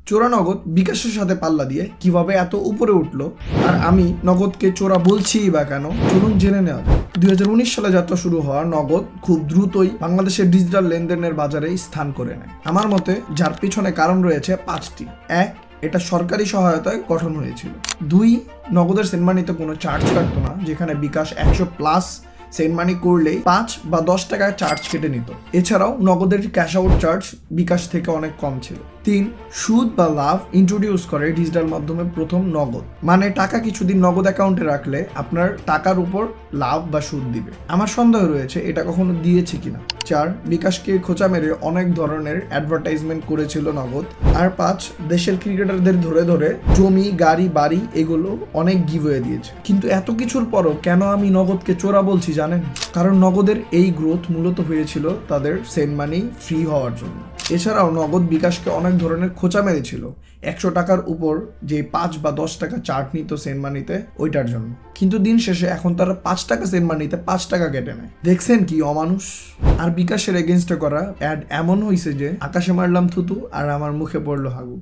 চোরা নগদ বিকাশের সাথে পাল্লা দিয়ে কিভাবে এত উপরে উঠলো, আর আমি নগদকে চোরা বলছি বা কেন, চলুন জেনে নেওয়া যাক। 2019 সালে যাত্রা শুরু হওয়া নগদ খুব দ্রুতই বাংলাদেশের ডিজিটাল লেনদেনের বাজারে স্থান করে নেয়। আমার মতে যার পিছনে কারণ রয়েছে 5টি। 1, এটা সরকারি সহায়তায় গঠন হয়েছিল। 2, নগদের সেন্ড মানিতে কোনো চার্জ কাটতো না, যেখানে বিকাশ 100+ সেন্ড মানি করলেই 5 বা 10 টাকা চার্জ কেটে নিত। এছাড়াও নগদের ক্যাশ আউট চার্জ বিকাশ থেকে অনেক কম ছিল। 3, সুদ বা লাভ ইন্ট্রোডিউস করে ডিজিটাল মাধ্যমে প্রথম নগদ, মানে টাকা কিছুদিন নগদ অ্যাকাউন্টে রাখলে আপনার টাকার উপর লাভ বা সুদ দিবে। আমার সন্দেহ রয়েছে এটা কখনো দিয়েছে কিনা। 4, বিকাশকে খোঁচা মেরে অনেক ধরনের অ্যাডভার্টাইজমেন্ট করেছিল নগদ। আর 5, দেশের ক্রিকেটারদের ধরে ধরে জমি, গাড়ি, বাড়ি এগুলো অনেক গিভওয়ে দিয়েছে। কিন্তু এত কিছুর পরও কেন আমি নগদকে চোরা বলছি জানেন? কারণ নগদের এই গ্রোথ মূলত হয়েছিল তাদের সেন্ড মানি ফ্রি হওয়ার জন্য। এছাড়াও নগদ বিকাশকে অনেক ধরনের খোঁচা মেরেছিল 100 টাকার উপর যে 5 বা 10 টাকা চার্জ নিত সেন্ড মানিতে, ওইটার জন্য। কিন্তু দিন শেষে এখন তারা 5 টাকা সেন্ড মানিতে 5 টাকা কেটে নেয়। দেখছেন কি অমানুষ? আর বিকাশের এগেনস্টে করা অ্যাড এমন হয়েছে যে আকাশে মারলাম থুতু আর আমার মুখে পড়লো হাগু।